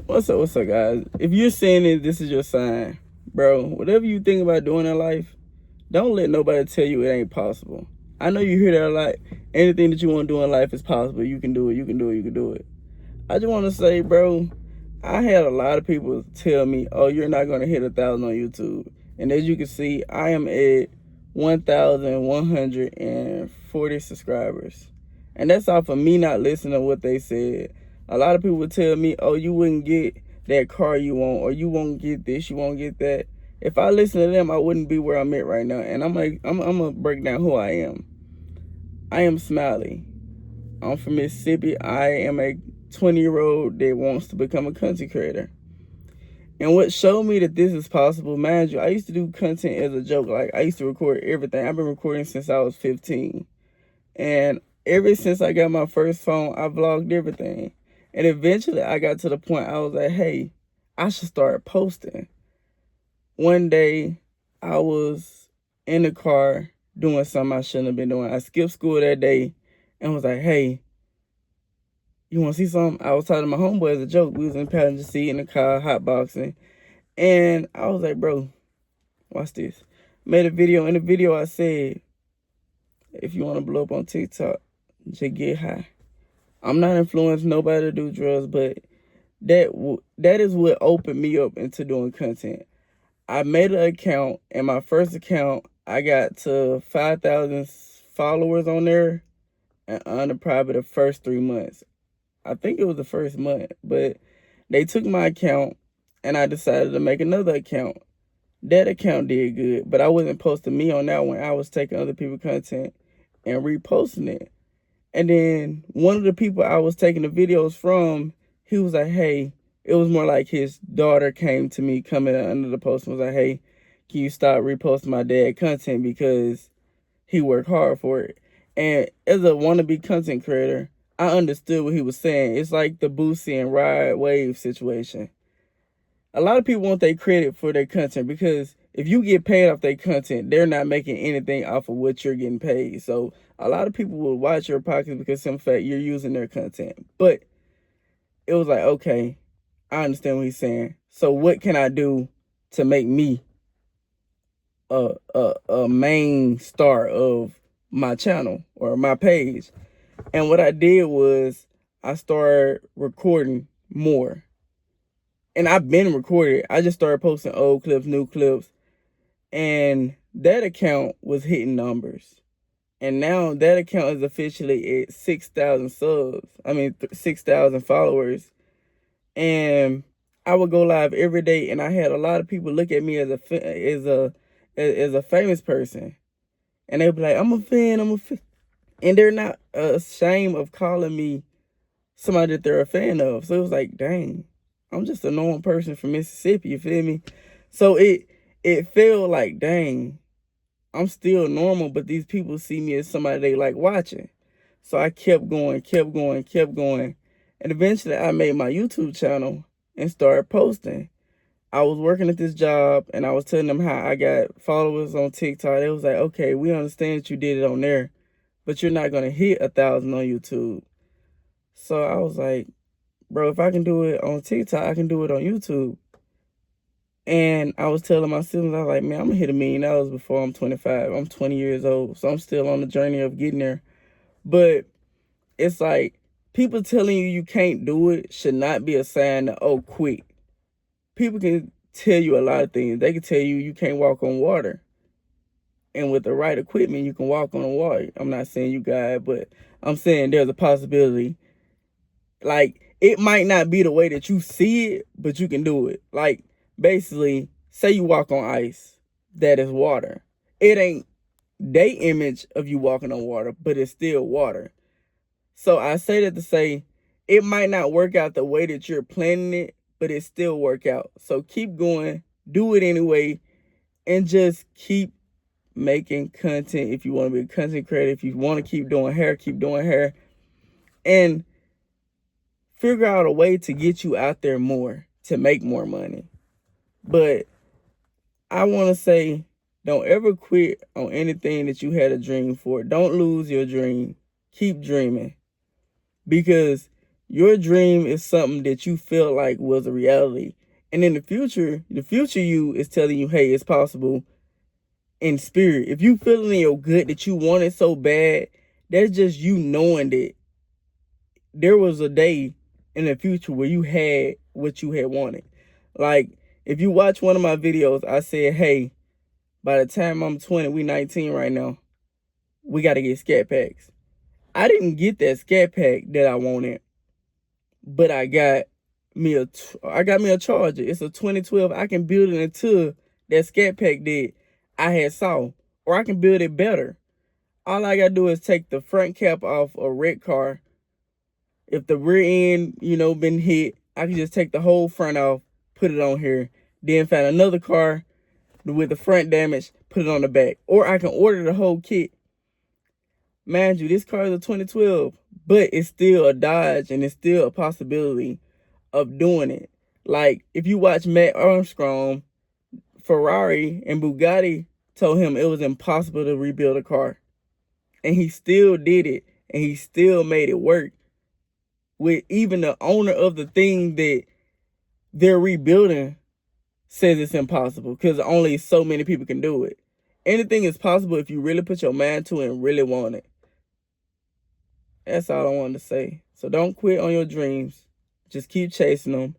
What's up, guys? If you're saying it, this is your sign. Bro, whatever you think about doing in life, don't let nobody tell you it ain't possible. I know you hear that a lot. Anything that you want to do in life is possible. You can do it, you can do it, you can do it. I just want to say, bro, I had a lot of people tell me, oh, you're not going to hit 1,000 on YouTube. And as you can see, I am at 1,140 subscribers. And that's off of me not listening to what they said. A lot of people would tell me, oh, you wouldn't get that car you want, or you won't get this, you won't get that. If I listen to them, I wouldn't be where I'm at right now. And I'm gonna break down who I am. I am Smiley. I'm from Mississippi. I am a 20-year-old that wants to become a content creator. And what showed me that this is possible, mind you, I used to do content as a joke. Like, I used to record everything. I've been recording since I was 15. And ever since I got my first phone, I vlogged everything. And eventually I got to the point I was like, hey, I should start posting. One day I was in the car doing something I shouldn't have been doing. I skipped school that day and was like, hey, you want to see something? I was talking to my homeboy as a joke. We was in the passenger seat in the car, hotboxing. And I was like, bro, watch this. Made a video. In the video I said, if you want to blow up on TikTok, just get high. I'm not influencing nobody to do drugs, but that is what opened me up into doing content. I made an account, and my first account, I got to 5,000 followers on there, and under probably the first 3 months. I think it was the first month, but they took my account, and I decided to make another account. That account did good, but I wasn't posting me on that one. I was taking other people's content and reposting it. And then one of the people I was taking the videos from, he was like, hey, it was more like his daughter came to me, coming under the post, and was like, hey, can you stop reposting my dad content because he worked hard for it. And as a wannabe content creator, I understood what he was saying. It's like the Boosie and Ride Wave situation. A lot of people want their credit for their content because if you get paid off their content, they're not making anything off of what you're getting paid. So a lot of people will watch your podcast because in fact you're using their content. But it was like, okay, I understand what he's saying. So what can I do to make me a main star of my channel or my page? And what I did was I started recording more. And I've been recording. I just started posting old clips, new clips. And that account was hitting numbers. And now that account is officially at 6,000 subs. 6,000 followers. And I would go live every day. And I had a lot of people look at me as a famous person. And they'd be like, I'm a fan. And they're not ashamed of calling me somebody that they're a fan of. So it was like, dang. I'm just a normal person from Mississippi, you feel me? So it felt like, dang, I'm still normal, but these people see me as somebody they like watching. So I kept going. And eventually I made my YouTube channel and started posting. I was working at this job and I was telling them how I got followers on TikTok. They was like, okay, we understand that you did it on there, but you're not going to hit 1,000 on YouTube. So I was like, bro, if I can do it on TikTok, I can do it on YouTube. And I was telling my siblings, I was like, man, I'm going to hit $1 million before I'm 25. I'm 20 years old, so I'm still on the journey of getting there. But it's like, people telling you can't do it should not be a sign that, oh, quit. People can tell you a lot of things. They can tell you can't walk on water. And with the right equipment, you can walk on the water. I'm not saying you guys, but I'm saying there's a possibility. Like, it might not be the way that you see it, but you can do it. Like, basically, say you walk on ice, that is water. It ain't their image of you walking on water, but it's still water. So I say that to say, it might not work out the way that you're planning it, but it still work out. So keep going, do it anyway, and just keep making content. If you want to be a content creator, if you want to keep doing hair, keep doing hair. And figure out a way to get you out there more, to make more money. But I want to say, don't ever quit on anything that you had a dream for. Don't lose your dream. Keep dreaming. Because Your dream is something that you feel like was a reality. And in the future you is telling you, hey, it's possible in spirit. If you feeling in your gut that you want it so bad, that's just you knowing that there was a day in the future where you had what you had wanted. Like, if you watch one of my videos, I said, hey, by the time I'm 20, we 19 right now, we got to get scat packs. I didn't get that scat pack that I wanted, but I got me a charger. It's a 2012. I can build it into that scat pack that I had saw, or I can build it better. All I gotta do is take the front cap off a wrecked car. If the rear end, been hit, I can just take the whole front off, put it on here, then find another car with the front damage, put it on the back. Or I can order the whole kit. Mind you, this car is a 2012, but it's still a Dodge, and it's still a possibility of doing it. Like, if you watch Matt Armstrong, Ferrari and Bugatti told him it was impossible to rebuild a car. And he still did it, and he still made it work. With even the owner of the thing that they're rebuilding says it's impossible because only so many people can do it. Anything is possible if you really put your mind to it and really want it. That's all I wanted to say. So don't quit on your dreams. Just keep chasing them.